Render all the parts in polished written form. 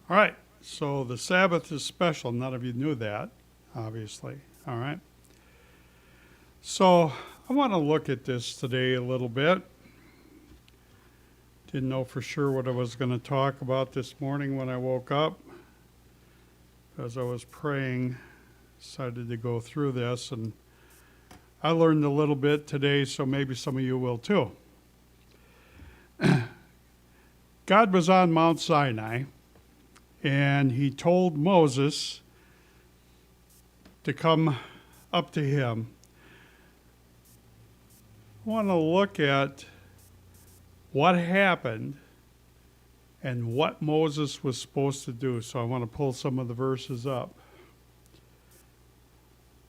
All right, so the Sabbath is special. None of you knew that, obviously. All right. So I want to look at this today a little bit. Didn't know for sure what I was going to talk about this morning when I woke up. As I was praying, decided to go through this, and I learned a little bit today, so maybe some of you will too. God was on Mount Sinai, and he told Moses to come up to him. I want to look at what happened and what Moses was supposed to do. So I want to pull some of the verses up.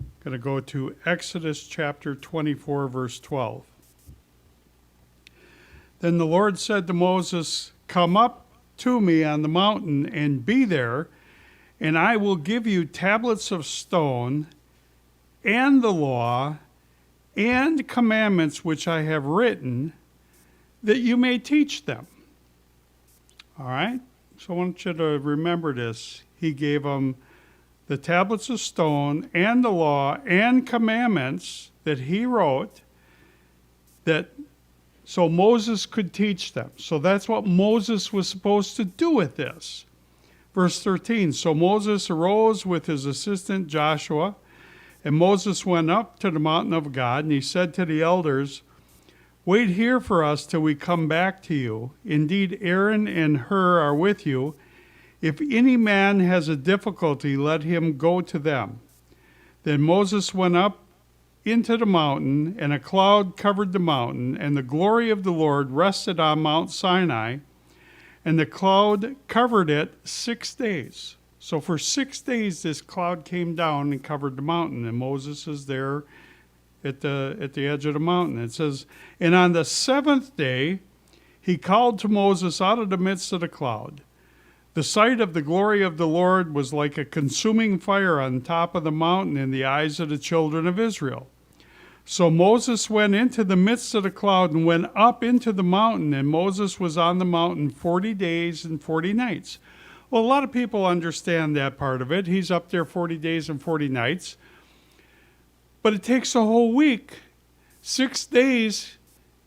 I'm going to go to Exodus chapter 24, verse 12. Then the Lord said to Moses, "Come up to me on the mountain and be there, and I will give you tablets of stone and the law and commandments which I have written, that you may teach them." All right? So I want you to remember this. He gave them the tablets of stone and the law and commandments that he wrote, that so Moses could teach them. So that's what Moses was supposed to do with this. Verse 13, so Moses arose with his assistant Joshua, and Moses went up to the mountain of God, and he said to the elders, "Wait here for us till we come back to you. Indeed, Aaron and Hur are with you. If any man has a difficulty, let him go to them." Then Moses went up into the mountain, and a cloud covered the mountain, and the glory of the Lord rested on Mount Sinai, and the cloud covered it 6 days. So for 6 days, this cloud came down and covered the mountain, and Moses is there at the edge of the mountain. It says, and on the seventh day, he called to Moses out of the midst of the cloud. The sight of the glory of the Lord was like a consuming fire on top of the mountain in the eyes of the children of Israel. So Moses went into the midst of the cloud and went up into the mountain, and Moses was on the mountain 40 days and 40 nights. Well, a lot of people understand that part of it. He's up there 40 days and 40 nights. But it takes a whole week. 6 days,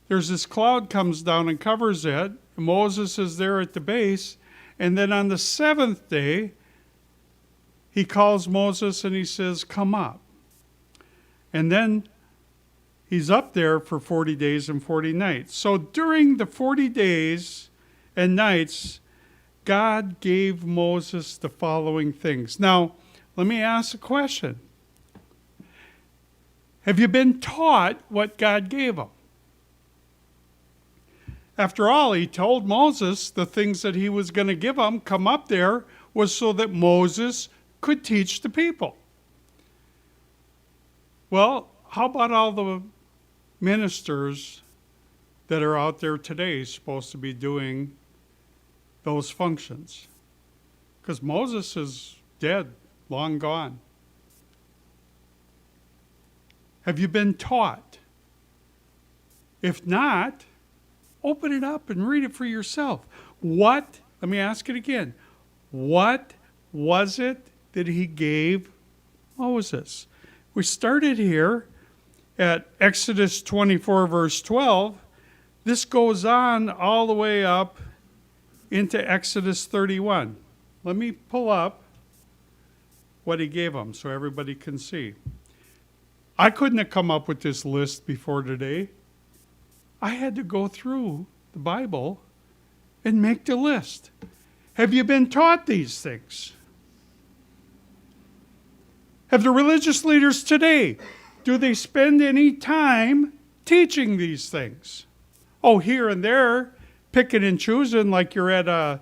there's this cloud comes down and covers it. Moses is there at the base. And then on the seventh day, he calls Moses and he says, "Come up." And then he's up there for 40 days and 40 nights. So during the 40 days and nights, God gave Moses the following things. Now, let me ask a question. Have you been taught what God gave him? After all, he told Moses the things that he was going to give him, come up there, was so that Moses could teach the people. Well, how about all the ministers that are out there today supposed to be doing those functions? Because Moses is dead, long gone. Have you been taught? If not, open it up and read it for yourself. Let me ask it again. What was it that he gave Moses? We started here at Exodus 24, verse 12. This goes on all the way up into Exodus 31. Let me pull up what he gave them so everybody can see. I couldn't have come up with this list before today. I had to go through the Bible and make the list. Have you been taught these things? Have the religious leaders today, do they spend any time teaching these things? Oh, here and there, picking and choosing like you're at a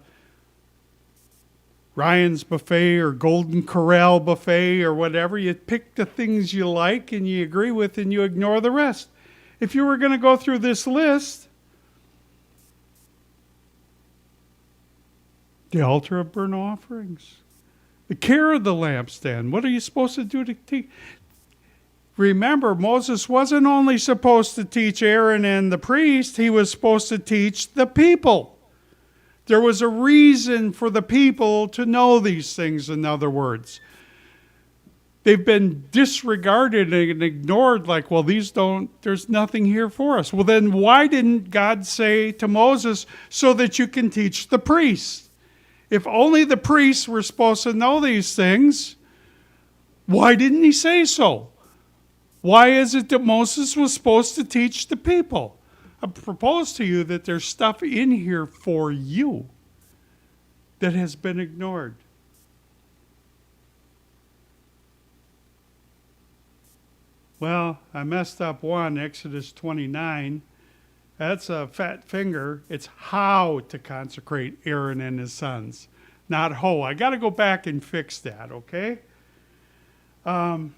Ryan's Buffet or Golden Corral Buffet or whatever. You pick the things you like and you agree with and you ignore the rest. If you were going to go through this list, the altar of burnt offerings, the care of the lampstand, what are you supposed to do to teach? Remember, Moses wasn't only supposed to teach Aaron and the priest, he was supposed to teach the people. There was a reason for the people to know these things, in other words. They've been disregarded and ignored like, well, there's nothing here for us. Well, then why didn't God say to Moses, so that you can teach the priests? If only the priests were supposed to know these things, why didn't he say so? Why is it that Moses was supposed to teach the people? I propose to you that there's stuff in here for you that has been ignored. Well, I messed up one, Exodus 29. That's a fat finger. It's how to consecrate Aaron and his sons, not ho. I got to go back and fix that, okay? The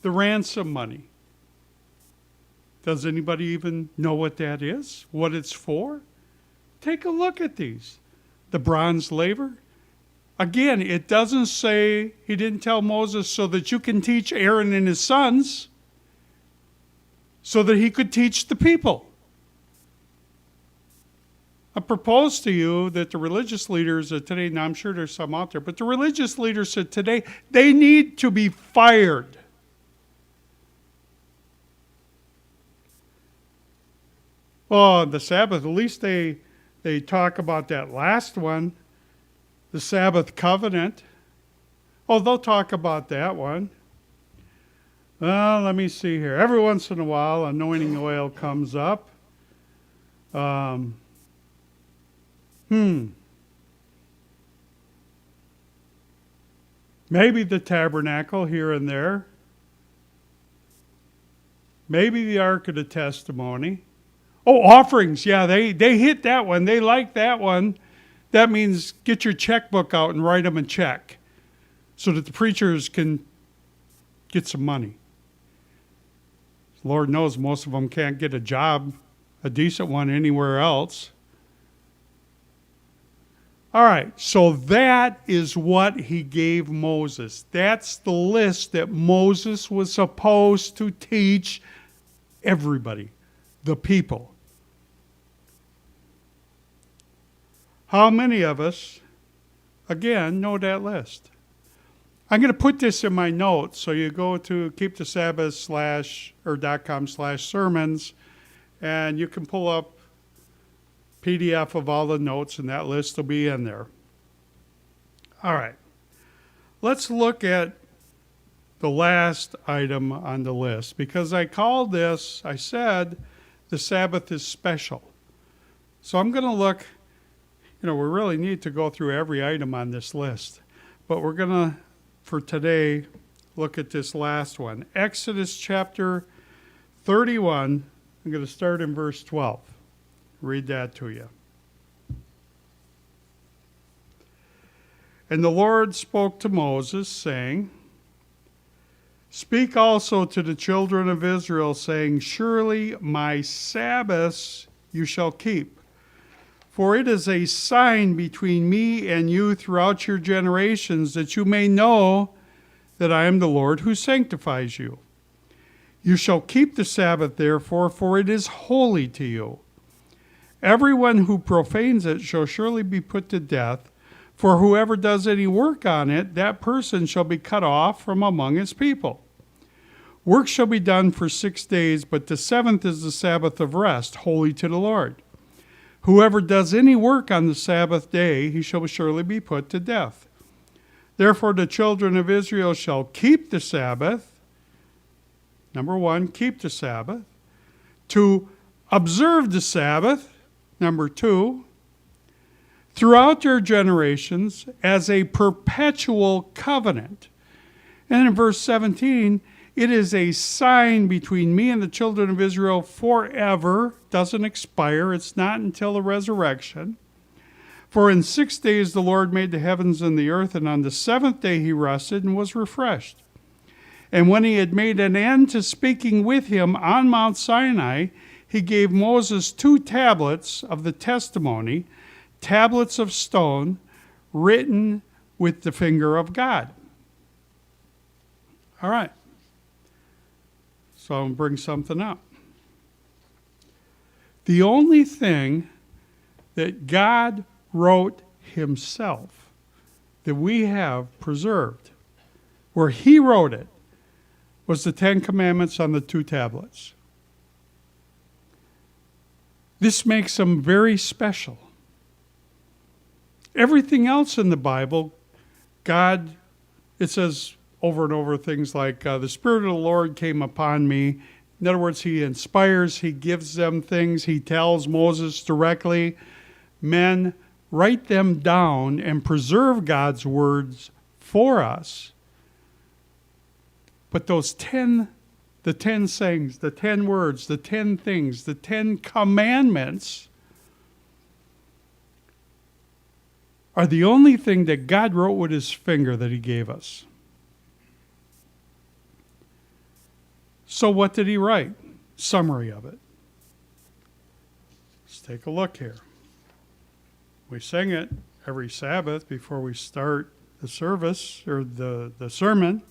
ransom money. Does anybody even know what that is? What it's for? Take a look at these. The bronze laver. Again, it doesn't say, he didn't tell Moses so that you can teach Aaron and his sons, so that he could teach the people. I propose to you that the religious leaders of today, now I'm sure there's some out there, but the religious leaders said today, they need to be fired. Oh, the Sabbath, at least they talk about that last one, the Sabbath covenant. Oh, they'll talk about that one. Well, let me see here. Every once in a while, anointing oil comes up. Maybe the tabernacle here and there. Maybe the Ark of the Testimony. Oh, offerings. Yeah, they hit that one. They like that one. That means get your checkbook out and write them a check so that the preachers can get some money. Lord knows most of them can't get a job, a decent one, anywhere else. All right, so that is what he gave Moses. That's the list that Moses was supposed to teach everybody, the people. How many of us, again, know that list? I'm going to put this in my notes, so you go to keepthesabbath.com/sermons, and you can pull up PDF of all the notes, and that list will be in there. All right. Let's look at the last item on the list, because I said the Sabbath is special. So I'm going to look, we really need to go through every item on this list, but we're going to, for today, look at this last one. Exodus chapter 31, I'm going to start in verse 12. Read that to you. And the Lord spoke to Moses, saying, Speak also to the children of Israel, saying, Surely my Sabbaths you shall keep. For it is a sign between me and you throughout your generations, that you may know that I am the Lord who sanctifies you. You shall keep the Sabbath, therefore, for it is holy to you. Everyone who profanes it shall surely be put to death, for whoever does any work on it, that person shall be cut off from among his people. Work shall be done for 6 days, but the seventh is the Sabbath of rest, holy to the Lord. Whoever does any work on the Sabbath day, he shall surely be put to death. Therefore the children of Israel shall keep the Sabbath. Number one, keep the Sabbath. To observe the Sabbath. Number two, throughout their generations as a perpetual covenant. And in verse 17, it is a sign between me and the children of Israel forever. Doesn't expire. It's not until the resurrection. For in 6 days the Lord made the heavens and the earth, and on the seventh day he rested and was refreshed. And when he had made an end to speaking with him on Mount Sinai, he gave Moses 2 tablets of the testimony, tablets of stone, written with the finger of God. All right. So I'm going to bring something up. The only thing that God wrote himself, that we have preserved, where he wrote it, was the 10 Commandments on the 2 tablets. This makes them very special. Everything else in the Bible, God, it says over and over things like, the Spirit of the Lord came upon me. In other words, he inspires, he gives them things, he tells Moses directly, men, write them down and preserve God's words for us. But the 10 sayings, the 10 words, the 10 things, the 10 commandments are the only thing that God wrote with his finger that he gave us. So what did he write? Summary of it. Let's take a look here. We sing it every Sabbath before we start the service or the sermon.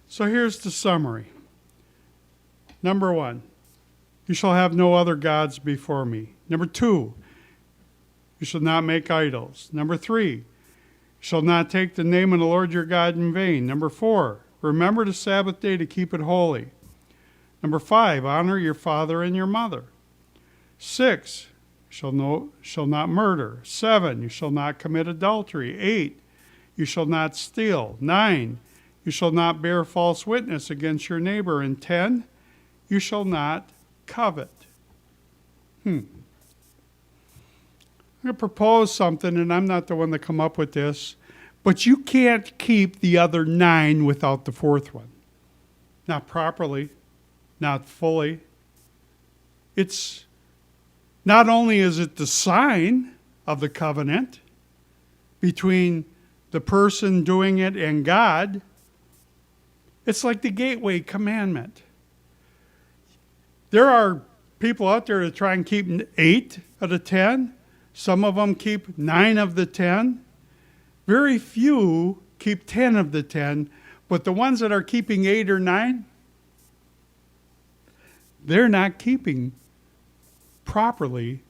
So here's the summary. Number 1, you shall have no other gods before me. Number 2, you shall not make idols. Number 3, you shall not take the name of the Lord your God in vain. Number 4, remember the Sabbath day to keep it holy. Number 5, honor your father and your mother. 6, you shall not murder. 7, you shall not commit adultery. 8, you shall not steal. 9, you shall not bear false witness against your neighbor. And 10, you shall not covet. I'm going to propose something, and I'm not the one to come up with this, but you can't keep the other 9 without the 4th one. Not properly, not fully. It's not only is it the sign of the covenant between the person doing it and God, it's like the gateway commandment. There are people out there that try and keep 8 of the 10. Some of them keep 9 of the 10. Very few keep 10 of the 10. But the ones that are keeping 8 or 9, they're not keeping properly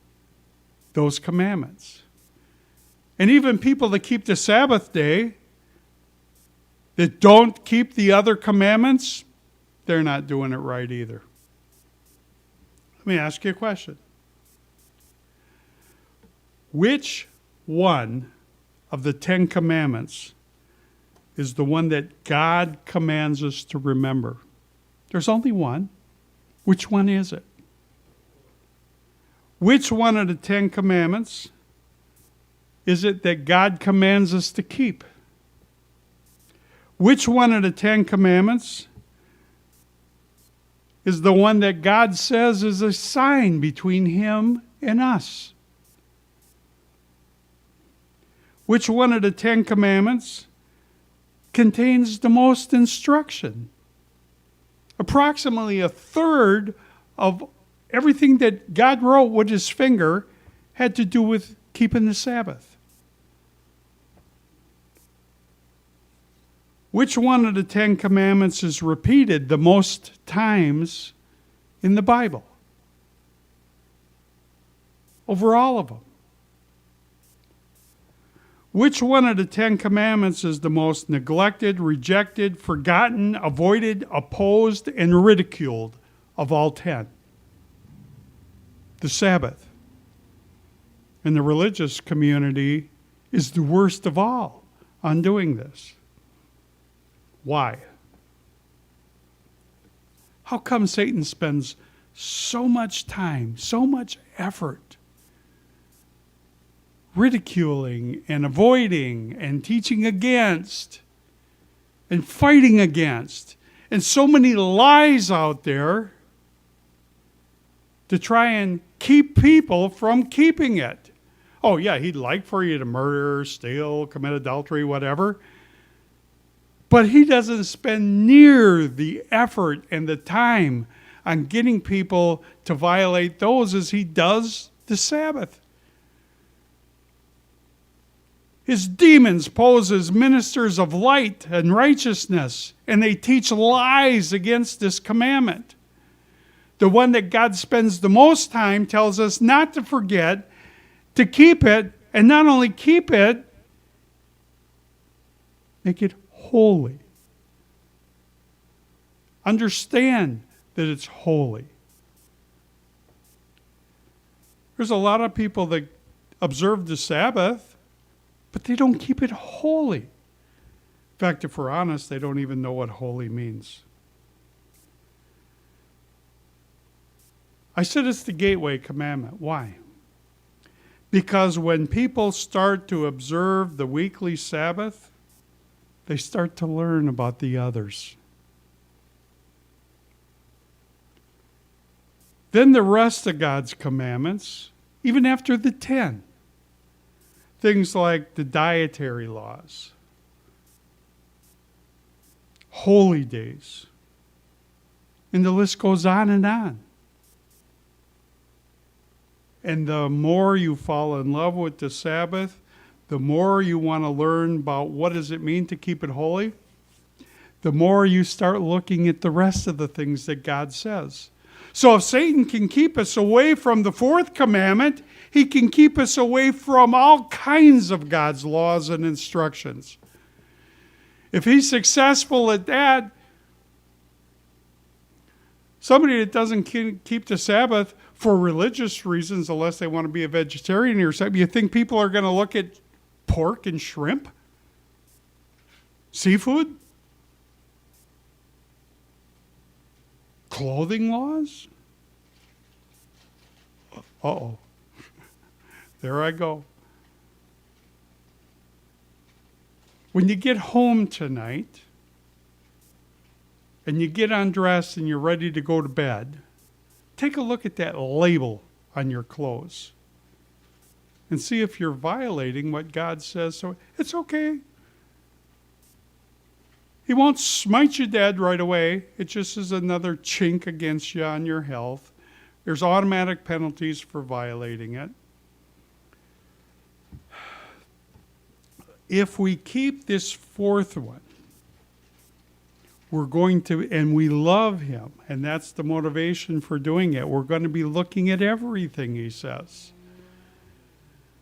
those commandments. And even people that keep the Sabbath day, that don't keep the other commandments, they're not doing it right either. Let me ask you a question. Which one of the 10 commandments is the one that God commands us to remember? There's only one. Which one is it? Which one of the 10 commandments is it that God commands us to keep? Which one of the 10 commandments is the one that God says is a sign between him and us? Which one of the 10 commandments contains the most instruction? Approximately a third of everything that God wrote with his finger had to do with keeping the Sabbath. Which one of the 10 commandments is repeated the most times in the Bible? Over all of them. Which one of the 10 commandments is the most neglected, rejected, forgotten, avoided, opposed, and ridiculed of all 10? The Sabbath. And the religious community is the worst of all on doing this. Why? How come Satan spends so much time, so much effort ridiculing and avoiding and teaching against and fighting against, and so many lies out there to try and keep people from keeping it? Oh yeah, he'd like for you to murder, steal, commit adultery, whatever. But he doesn't spend near the effort and the time on getting people to violate those as he does the Sabbath. His demons pose as ministers of light and righteousness, and they teach lies against this commandment. The one that God spends the most time tells us not to forget to keep it, and not only keep it, make it holy. Understand that it's holy. There's a lot of people that observe the Sabbath, but they don't keep it holy. In fact, if we're honest, they don't even know what holy means. I said it's the gateway commandment. Why? Because when people start to observe the weekly Sabbath, they start to learn about the others. Then the rest of God's commandments, even after the 10, things like the dietary laws, holy days, and the list goes on and on. And the more you fall in love with the Sabbath, the more you want to learn about what does it mean to keep it holy, the more you start looking at the rest of the things that God says. So if Satan can keep us away from the fourth commandment, he can keep us away from all kinds of God's laws and instructions. If he's successful at that, somebody that doesn't keep the Sabbath for religious reasons, unless they want to be a vegetarian or something, you think people are going to look at pork and shrimp? Seafood? Clothing laws? Uh-oh. There I go. When you get home tonight and you get undressed and you're ready to go to bed, take a look at that label on your clothes and see if you're violating what God says. So it's okay. He won't smite you dead right away. It just is another chink against you on your health. There's automatic penalties for violating it. If we keep this fourth one, we're going to, and we love him, and that's the motivation for doing it. We're going to be looking at everything he says.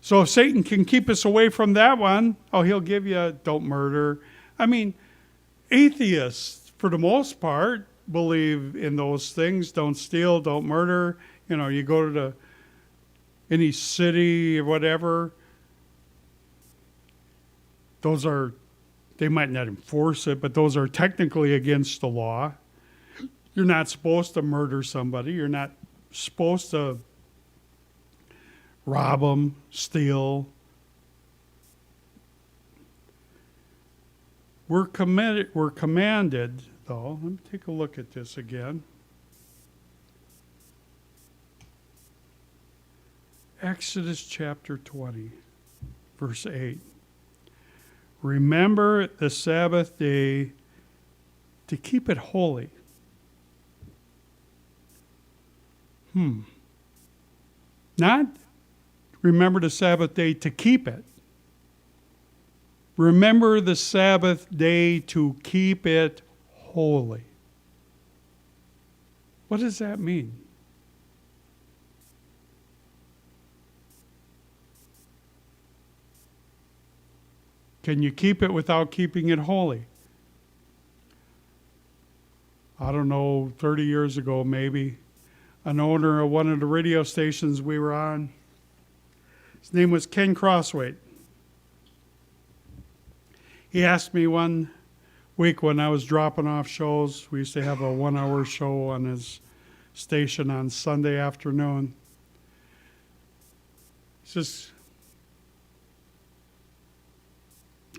So if Satan can keep us away from that one, he'll give you don't murder. I mean, atheists, for the most part, believe in those things. Don't steal, don't murder. You know, you go to any city or whatever, those are, they might not enforce it, but those are technically against the law. You're not supposed to murder somebody. You're not supposed to rob them, steal. We're commanded, though. Let me take a look at this again. Exodus chapter 20, verse 8. Remember the Sabbath day to keep it holy. Not remember the Sabbath day to keep it. Remember the Sabbath day to keep it holy. What does that mean? Can you keep it without keeping it holy? I don't know, 30 years ago maybe, an owner of one of the radio stations we were on, his name was Ken Crosswaite. He asked me one week when I was dropping off shows, we used to have a 1-hour show on his station on Sunday afternoon. He says,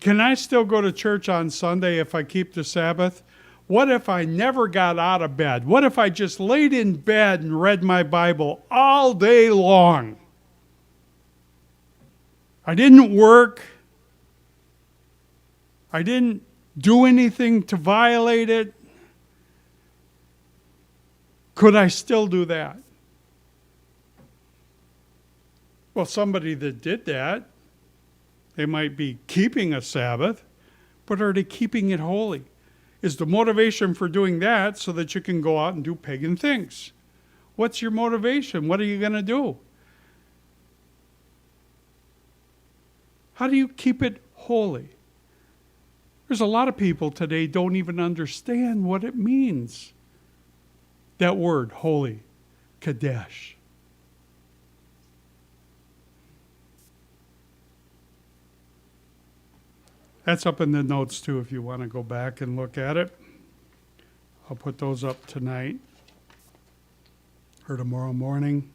can I still go to church on Sunday if I keep the Sabbath? What if I never got out of bed? What if I just laid in bed and read my Bible all day long? I didn't work. I didn't do anything to violate it. Could I still do that? Well, somebody that did that, they might be keeping a Sabbath, but are they keeping it holy? Is the motivation for doing that so that you can go out and do pagan things? What's your motivation? What are you going to do? How do you keep it holy? There's a lot of people today don't even understand what it means. That word, holy, Kadesh. That's up in the notes too if you want to go back and look at it. I'll put those up tonight or tomorrow morning.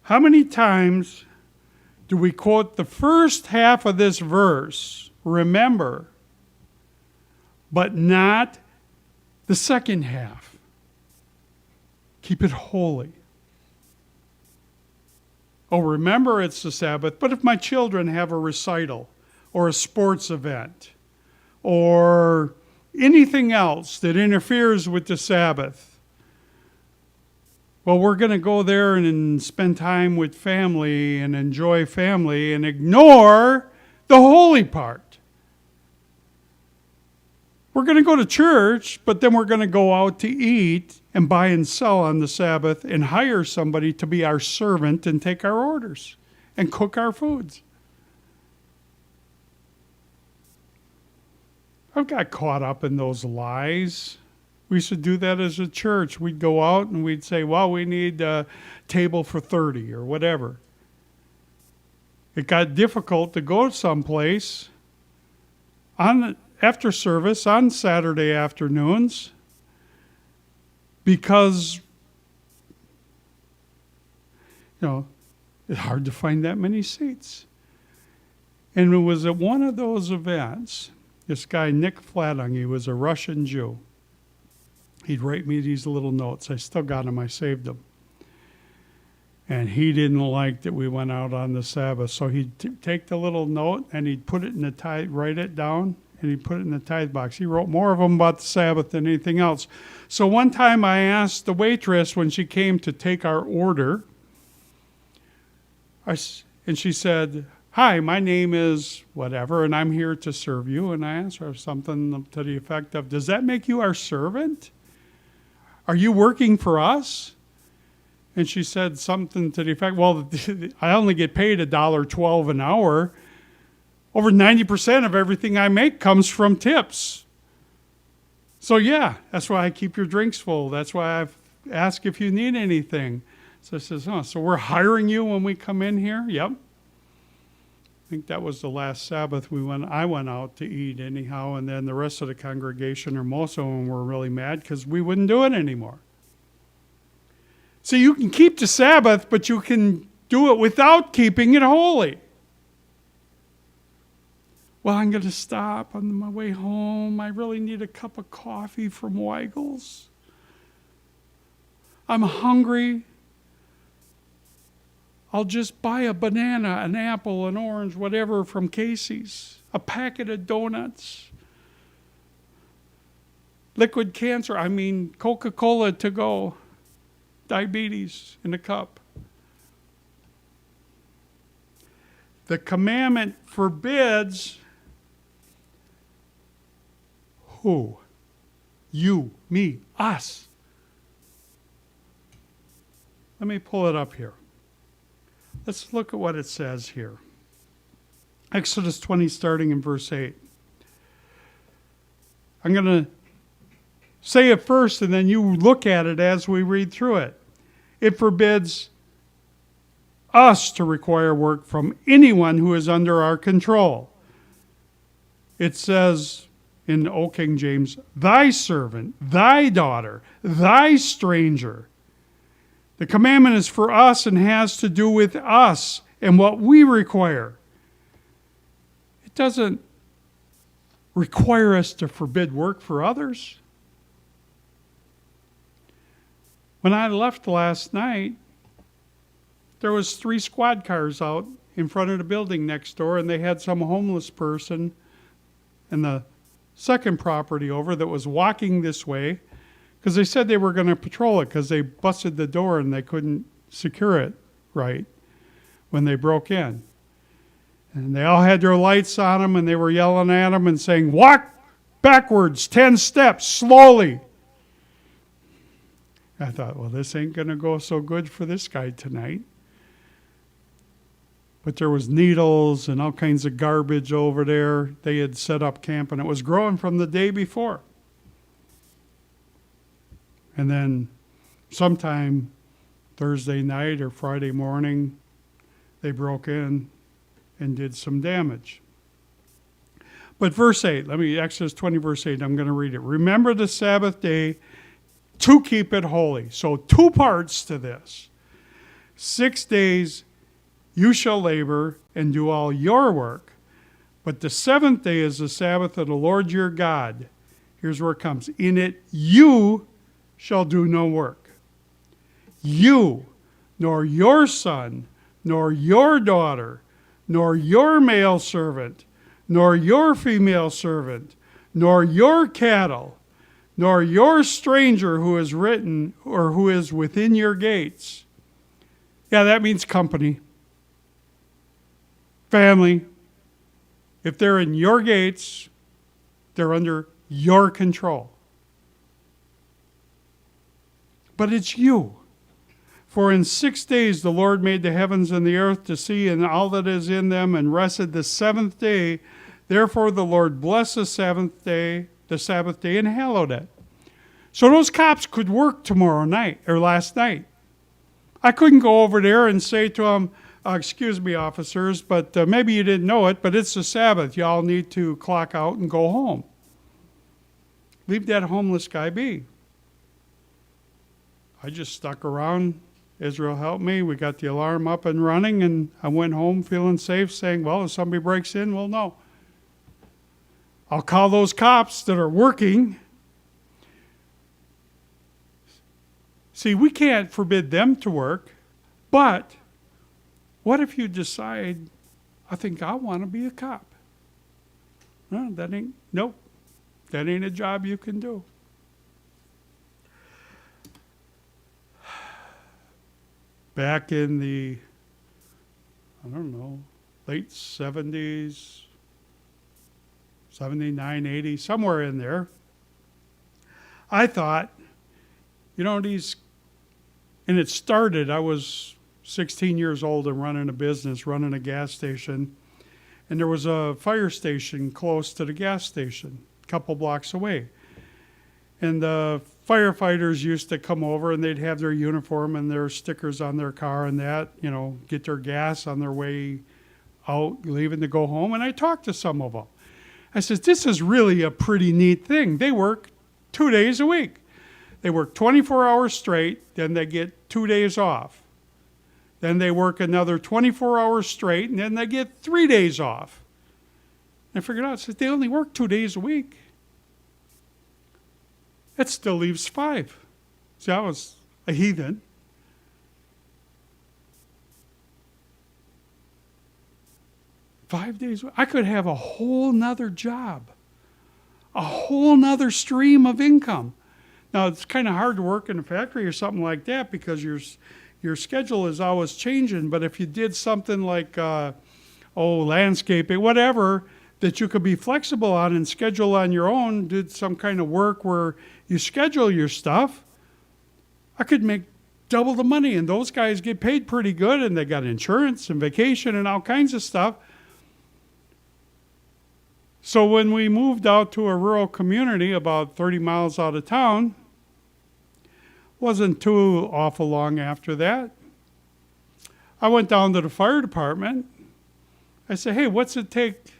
How many times do we quote the first half of this verse, remember, but not the second half? Keep it holy. Oh, remember it's the Sabbath, but if my children have a recital or a sports event or anything else that interferes with the Sabbath, well, we're going to go there and spend time with family and enjoy family and ignore the holy part. We're going to go to church, but then we're going to go out to eat and buy and sell on the Sabbath and hire somebody to be our servant and take our orders and cook our foods. I've got caught up in those lies. We used to do that as a church. We'd go out and we'd say, well, we need a table for 30 or whatever. It got difficult to go someplace after service on Saturday afternoons because, it's hard to find that many seats. And it was at one of those events, this guy, Nick Flatung, he was a Russian Jew. He'd write me these little notes. I still got them. I saved them. And he didn't like that we went out on the Sabbath. So he'd take the little note and he'd put it in the tithe, write it down, and he'd put it in the tithe box. He wrote more of them about the Sabbath than anything else. So one time I asked the waitress when she came to take our order, and she said, hi, my name is whatever, and I'm here to serve you. And I asked her something to the effect of, does that make you our servant? Are you working for us? And she said something to the effect, well, I only get paid $1.12 an hour. Over 90% of everything I make comes from tips. So yeah, that's why I keep your drinks full. That's why I've asked if you need anything. So I says, so we're hiring you when we come in here? Yep. I think that was the last Sabbath I went out to eat anyhow, and then the rest of the congregation, or most of them, were really mad because we wouldn't do it anymore. So you can keep the Sabbath, but you can do it without keeping it holy. Well, I'm going to stop on my way home. I really need a cup of coffee from Weigel's. I'm hungry. I'll just buy a banana, an apple, an orange, whatever from Casey's, a packet of donuts, liquid cancer, Coca-Cola to go, diabetes in a cup. The commandment forbids who? You, me, us. Let me pull it up here. Let's look at what it says here. Exodus 20, starting in verse 8. I'm going to say it first, and then you look at it as we read through it. It forbids us to require work from anyone who is under our control. It says in Old King James, thy servant, thy daughter, thy stranger. The commandment is for us and has to do with us and what we require. It doesn't require us to forbid work for others. When I left last night, there was 3 squad cars out in front of the building next door, and they had some homeless person in the second property over that was walking this way, because they said they were going to patrol it because they busted the door and they couldn't secure it right when they broke in. And they all had their lights on them, and they were yelling at them and saying, walk backwards 10 steps slowly. I thought, well, this ain't going to go so good for this guy tonight. But there was needles and all kinds of garbage over there. They had set up camp, and it was growing from the day before. And then sometime Thursday night or Friday morning, they broke in and did some damage. But verse 8, Exodus 20, verse 8, I'm going to read it. Remember the Sabbath day to keep it holy. So 2 parts to this. 6 days you shall labor and do all your work, but the 7th day is the Sabbath of the Lord your God. Here's where it comes. In it you shall do no work. You, nor your son, nor your daughter, nor your male servant, nor your female servant, nor your cattle, nor your stranger who is written or who is within your gates. Yeah, that means company. Family. If they're in your gates, they're under your control. But it's you. For in 6 days the Lord made the heavens and the earth, the sea, and all that is in them, and rested the 7th day. Therefore the Lord blessed the Sabbath day, and hallowed it. So those cops could work tomorrow night, or last night. I couldn't go over there and say to them, excuse me, officers, but maybe you didn't know it, but it's the Sabbath. Y'all need to clock out and go home. Leave that homeless guy be. I just stuck around. Israel helped me. We got the alarm up and running, and I went home feeling safe, saying, well, if somebody breaks in, we'll know. I'll call those cops that are working. See, we can't forbid them to work, but what if you decide, I think I want to be a cop? No, that ain't a job you can do. Back in the, late 70s, 79, 80, somewhere in there, I thought, and it started, I was 16 years old and running a business, running a gas station, and there was a fire station close to the gas station, a couple blocks away. And the firefighters used to come over, and they'd have their uniform and their stickers on their car and that, get their gas on their way out, leaving to go home. And I talked to some of them. I said, this is really a pretty neat thing. They work 2 days a week. They work 24 hours straight, then they get 2 days off. Then they work another 24 hours straight, and then they get 3 days off. And I figured out, I said, they only work 2 days a week. That still leaves 5. See, I was a heathen. $5 days. I could have a whole nother job, a whole nother stream of income. Now, it's kind of hard to work in a factory or something like that because your schedule is always changing. But if you did something like, landscaping, whatever, that you could be flexible on and schedule on your own, did some kind of work where you schedule your stuff, I could make double the money. And those guys get paid pretty good, and they got insurance and vacation and all kinds of stuff. So when we moved out to a rural community about 30 miles out of town, wasn't too awful long after that, I went down to the fire department. I said, hey, what's it take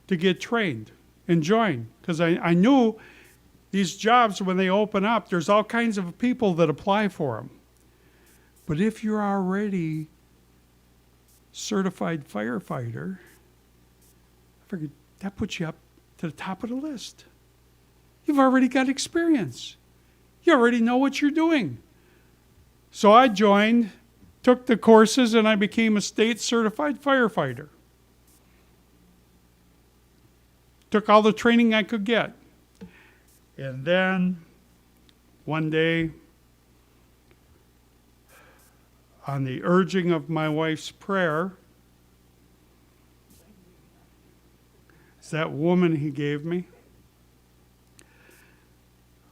to get trained and join? Because I knew these jobs, when they open up, there's all kinds of people that apply for them. But if you're already certified firefighter, I figured that puts you up to the top of the list. You've already got experience. You already know what you're doing. So I joined, took the courses, and I became a state certified firefighter. Took all the training I could get. And then one day, on the urging of my wife's prayer, it's that woman he gave me.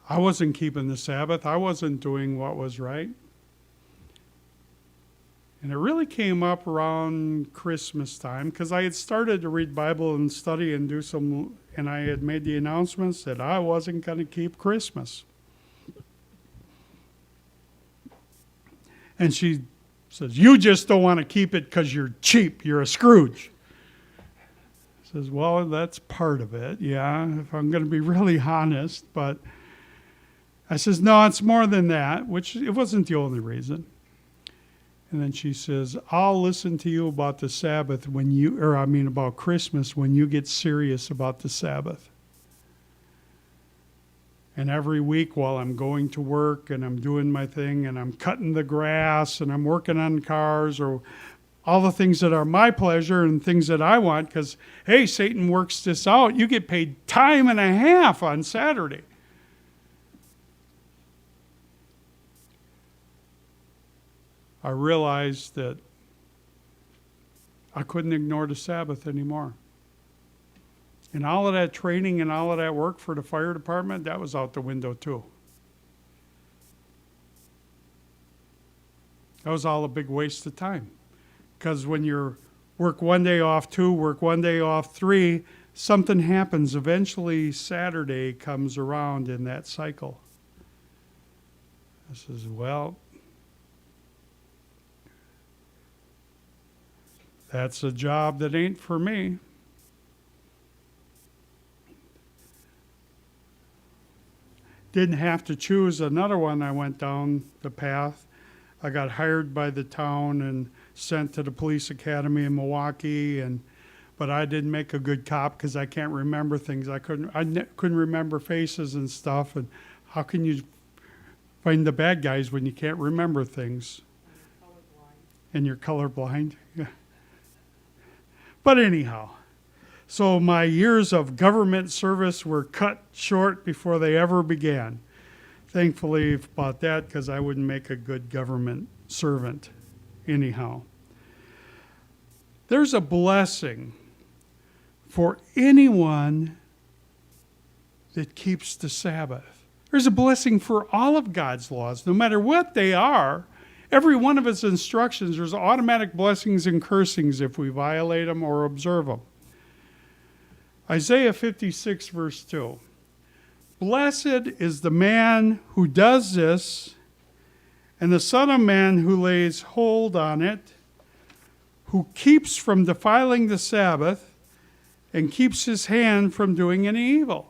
I wasn't keeping the Sabbath. I wasn't doing what was right. And it really came up around Christmas time because I had started to read Bible and study and do some, and I had made the announcements that I wasn't going to keep Christmas. And she says, "You just don't want to keep it because you're cheap. You're a Scrooge." I says, "Well, that's part of it, yeah, if I'm going to be really honest." But I says, "No, it's more than that," which it wasn't the only reason. And then she says, "I'll listen to you about the Sabbath about Christmas when you get serious about the Sabbath." And every week while I'm going to work and I'm doing my thing and I'm cutting the grass and I'm working on cars or all the things that are my pleasure and things that I want, because, hey, Satan works this out. You get paid time and a half on Saturday. I realized that I couldn't ignore the Sabbath anymore. And all of that training and all of that work for the fire department, that was out the window too. That was all a big waste of time. Because when you work one day off 2, work one day off 3, something happens. Eventually Saturday comes around in that cycle. I says, well, that's a job that ain't for me. Didn't have to choose another one. I went down the path. I got hired by the town and sent to the police academy in Milwaukee, but I didn't make a good cop because I can't remember things. I couldn't remember faces and stuff. And how can you find the bad guys when you can't remember things? And you're colorblind. Yeah. But anyhow, so my years of government service were cut short before they ever began. Thankfully about that, because I wouldn't make a good government servant anyhow. There's a blessing for anyone that keeps the Sabbath. There's a blessing for all of God's laws, no matter what they are. Every one of his instructions, there's automatic blessings and cursings if we violate them or observe them. Isaiah 56, verse 2. Blessed is the man who does this, and the Son of Man who lays hold on it, who keeps from defiling the Sabbath, and keeps his hand from doing any evil.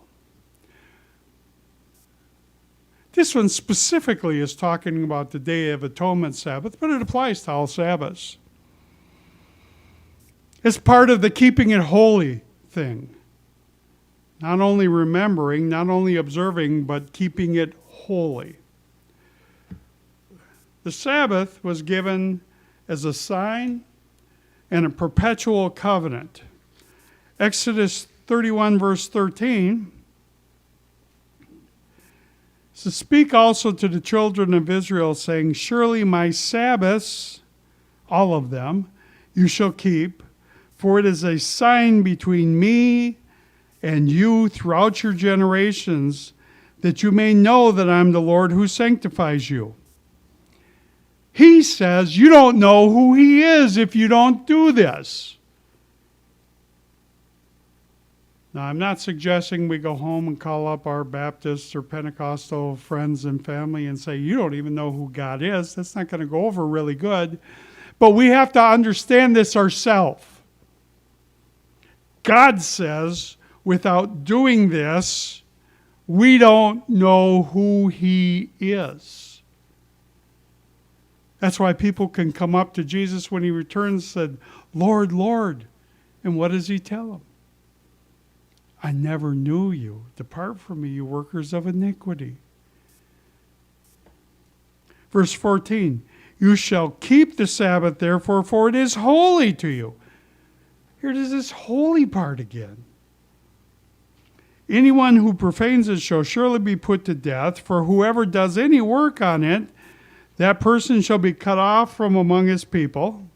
This one specifically is talking about the Day of Atonement Sabbath, but it applies to all Sabbaths. It's part of the keeping it holy thing. Not only remembering, not only observing, but keeping it holy. The Sabbath was given as a sign and a perpetual covenant. Exodus 31, verse 13, says, "Speak also to the children of Israel, saying, Surely my Sabbaths, all of them, you shall keep, for it is a sign between me and you throughout your generations, that you may know that I'm the Lord who sanctifies you." He says you don't know who he is if you don't do this. Now, I'm not suggesting we go home and call up our Baptist or Pentecostal friends and family and say, you don't even know who God is. That's not going to go over really good. But we have to understand this ourselves. God says, without doing this, we don't know who he is. That's why people can come up to Jesus when he returns and said, Lord, Lord. And what does he tell them? I never knew you. Depart from me, you workers of iniquity. Verse 14, you shall keep the Sabbath, therefore, for it is holy to you. Here it is, this holy part again. Anyone who profanes it shall surely be put to death, for whoever does any work on it, that person shall be cut off from among his people.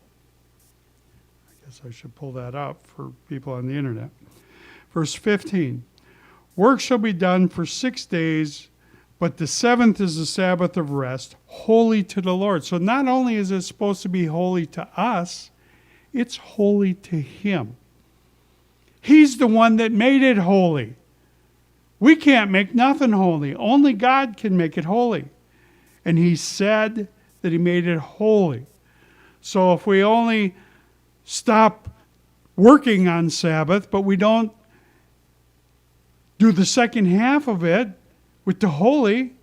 I guess I should pull that up for people on the internet. Verse 15, work shall be done for 6 days, But the seventh is the Sabbath of rest, holy to the Lord. So not only is it supposed to be holy to us, it's holy to Him. He's the one that made it holy. We can't make nothing holy. Only God can make it holy. And He said that He made it holy. So if we only stop working on Sabbath, but we don't do the second half of it with the holy,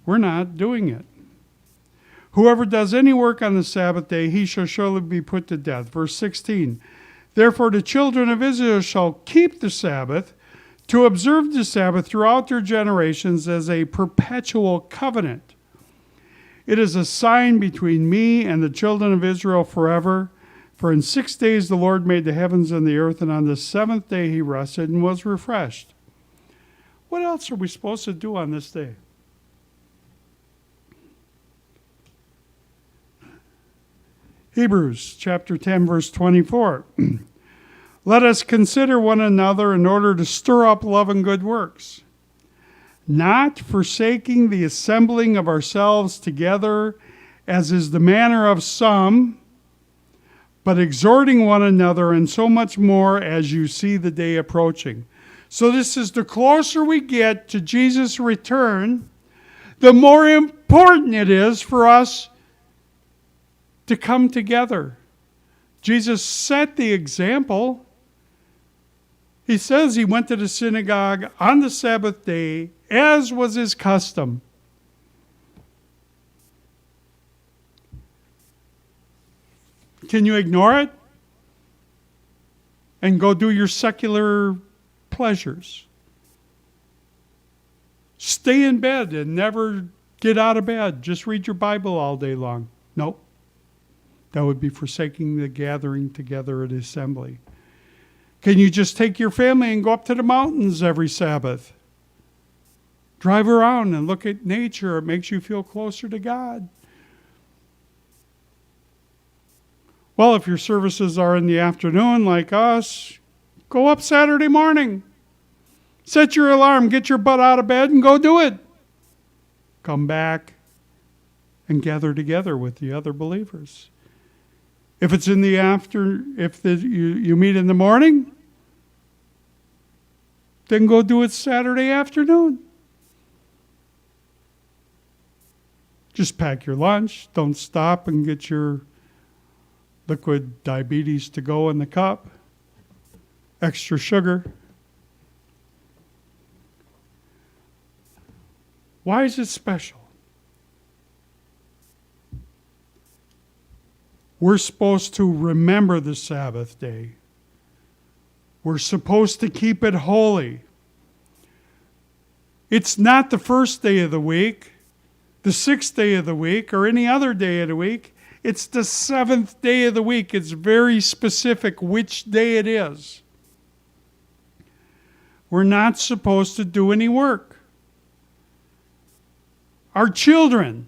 we're not doing it. Whoever does any work on the Sabbath day, he shall surely be put to death. Verse 16, therefore the children of Israel shall keep the Sabbath, to observe the Sabbath throughout their generations as a perpetual covenant. It is a sign between me and the children of Israel forever. For in 6 days the Lord made the heavens and the earth, and on the seventh day He rested and was refreshed. What else are we supposed to do on this day? Hebrews chapter 10, verse 24. Let us consider one another in order to stir up love and good works, not forsaking the assembling of ourselves together, as is the manner of some, but exhorting one another, and so much more as you see the day approaching. So this is, the closer we get to Jesus' return, the more important it is for us to come together. Jesus set the example. He says He went to the synagogue on the Sabbath day, as was His custom. Can you ignore it and go do your secular pleasures? Stay in bed and never get out of bed. Just read your Bible all day long. Nope. That would be forsaking the gathering together at assembly. Can you just take your family and go up to the mountains every Sabbath? Drive around and look at nature. It makes you feel closer to God. Well, if your services are in the afternoon like us, go up Saturday morning. Set your alarm, get your butt out of bed and go do it. Come back and gather together with the other believers. If it's in the you meet in the morning, then go do it Saturday afternoon. Just pack your lunch. Don't stop and get your liquid diabetes to go in the cup. Extra sugar. Why is it special? We're supposed to remember the Sabbath day. We're supposed to keep it holy. It's not the first day of the week, the sixth day of the week, or any other day of the week. It's the seventh day of the week. It's very specific which day it is. We're not supposed to do any work. Our children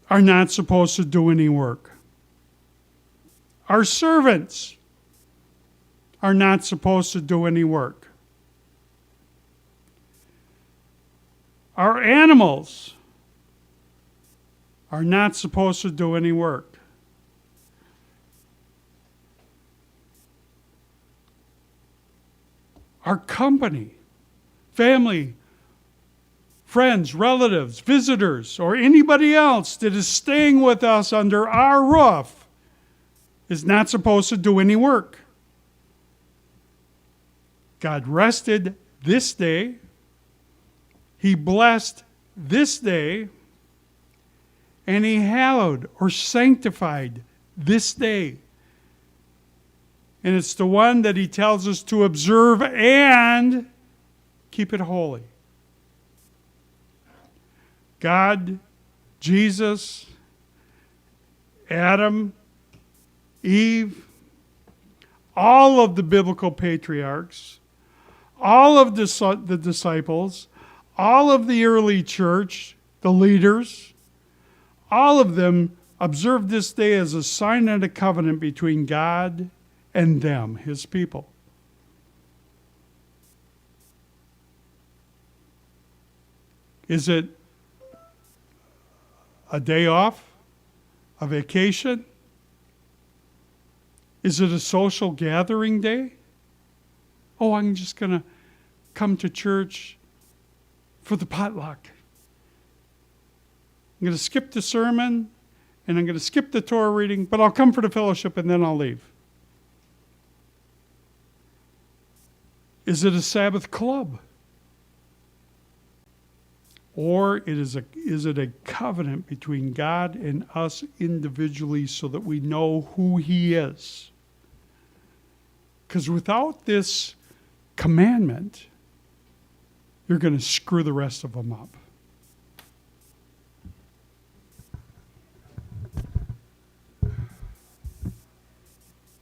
are not supposed to do any work. Our servants are not supposed to do any work. Our animals are not supposed to do any work. Our company, family, friends, relatives, visitors, or anybody else that is staying with us under our roof is not supposed to do any work. God rested this day. He blessed this day. And He hallowed or sanctified this day. And it's the one that He tells us to observe and keep it holy. God, Jesus, Adam, Eve, all of the biblical patriarchs, all of the disciples, all of the early church, the leaders, all of them observed this day as a sign and a covenant between God and them, His people. Is it a day off? A vacation? Is it a social gathering day? Oh, I'm just going to come to church for the potluck. I'm going to skip the sermon and I'm going to skip the Torah reading, but I'll come for the fellowship and then I'll leave. Is it a Sabbath club? Or is it a covenant between God and us individually so that we know who He is? Because without this commandment, you're going to screw the rest of them up.